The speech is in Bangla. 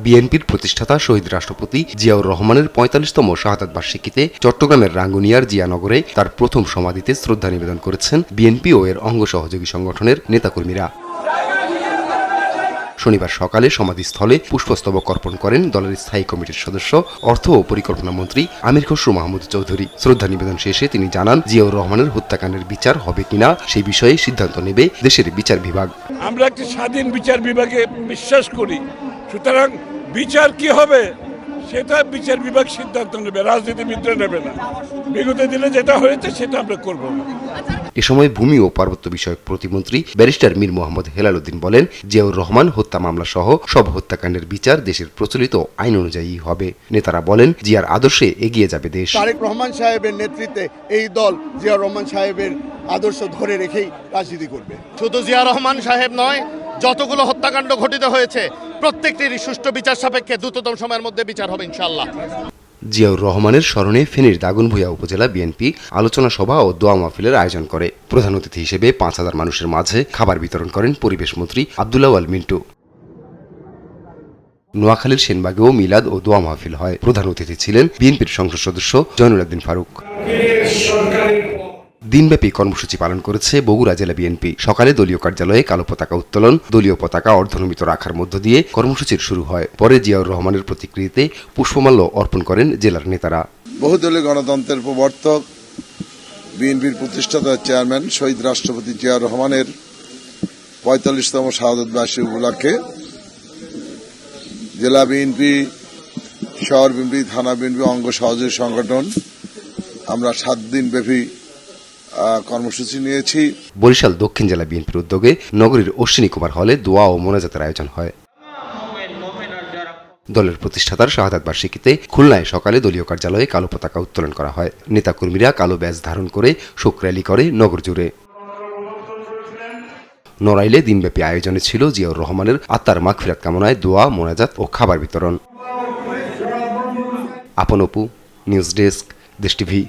বিএনপির প্রতিষ্ঠাতা শহীদ রাষ্ট্রপতি জিয়াউর রহমানের ৪৫তম শাহাদাত বার্ষিকীতে চট্টগ্রামের রাঙ্গুনিয়ার জিয়ানগরে তার প্রথম সমাধিতে শ্রদ্ধা নিবেদন করেছেন বিএনপি ও এর অঙ্গ সহযোগী সংগঠনের নেতাকর্মীরা। শনিবার সকালে সমাধিস্থলে পুষ্পস্তবক অর্পণ করেন দলের স্থায়ী কমিটির সদস্য অর্থ ও পরিকল্পনা মন্ত্রী আমির খসরু মাহমুদ চৌধুরী। শ্রদ্ধা নিবেদন শেষে তিনি জানান, জিয়াউর রহমানের হত্যাকাণ্ডের বিচার হবে কিনা সেই বিষয়ে সিদ্ধান্ত নেবে দেশের বিচার বিভাগ। আমরা একটি স্বাধীন বিচার বিভাগে বিশ্বাস করি, সুতরাং বিচার কি হবে সেটা বিচার বিভাগ সিদ্ধান্ত নেবে, রাজনীতিবিদরা নেবে না। বিগত দিনে যেটা হয়েছে সেটা আমরা করব না। এ সময় ভূমি ও পার্বত্য বিষয়ক প্রতিমন্ত্রী ব্যারিস্টার মীর মোহাম্মদ হেলাল উদ্দিন বলেন, জিয়াউর রহমান হত্যা মামলা সহ সব হত্যাকাণ্ডের বিচার দেশের প্রচলিত আইন অনুযায়ী হবে। নেতারা বলেন, জিয়ার আদর্শে এগিয়ে যাবে দেশ। তারেক রহমান সাহেবের নেতৃত্বে এই দল জিয়াউর রহমান সাহেবের আদর্শ ধরে রেখেই রাজনীতি করবে। শুধু জিয়া রহমান সাহেব নয়, যতগুলো হত্যাকাণ্ড ঘটিত হয়েছে প্রত্যেকটিরই সুষ্ঠু বিচার সাপেক্ষে দ্রুততম সময়ের মধ্যে বিচার হবে ইনশাআল্লাহ। জিয়াউর রহমানের স্মরণে ফেনীর দাগনভূঞা উপজেলা বিএনপি আলোচনা সভা ও দোয়া মাহফিলের আয়োজন করে। প্রধান অতিথি হিসেবে ৫,০০০ মানুষের মাঝে খাবার বিতরণ করেন পরিবেশ মন্ত্রী আব্দুল্লাহ আল মিন্টু। নোয়াখালীর সেনবাগেও মিলাদ ও দোয়া মাহফিল হয়। প্রধান অতিথি ছিলেন বিএনপির সংসদ সদস্য জয়নুল আবদিন ফারুক। দিনব্যাপী কর্মসূচি পালন করেছে বগুড়া জেলা বিএনপি। সকালে দলীয় কার্যালয়ে কালো পতাকা উত্তোলন, দলীয় পতাকা অর্ধনমিত রাখার মধ্য দিয়ে কর্মসূচির শুরু হয়। পরে জিয়াউর রহমানের প্রতিকৃতিতে পুষ্পমাল্য অর্পণ করেন জেলার নেতারা। বহুদলীয় গণতন্ত্রের প্রবর্তক বিএনপির প্রতিষ্ঠাতা চেয়ারম্যান শহীদ রাষ্ট্রপতি জিয়াউর রহমানের ৪৫তম শাহাদাত বার্ষিকী উপলক্ষে জেলা বিএনপি, শহর বিএনপি, থানা বিএনপি, অঙ্গ সহযোগী সংগঠন আমরা ৭ দিন ব্যাপী কর্মসূচি নিয়েছি। বরিশাল দক্ষিণ জেলা বিএনপির উদ্যোগে নগরীর অশ্বিনী কুমার হলে দোয়া ও মোনাজাতের আয়োজন হয়। দলের প্রতিষ্ঠাতার শাহাদাত বার্ষিকীতে খুলনায় সকালে দলীয় কার্যালয়ে কালো পতাকা উত্তোলন করা হয়। নেতাকর্মীরা কালো ব্যাজ ধারণ করে শোক র্যালি করে নগর জুড়ে। নড়াইলে দিনব্যাপী আয়োজনে ছিল জিয়াউর রহমানের আত্মার মাগফিরাত কামনায় দোয়া, মোনাজাত ও খাবার বিতরণ। আপন অপু, নিউজ ডেস্ক, দেশ টিভি।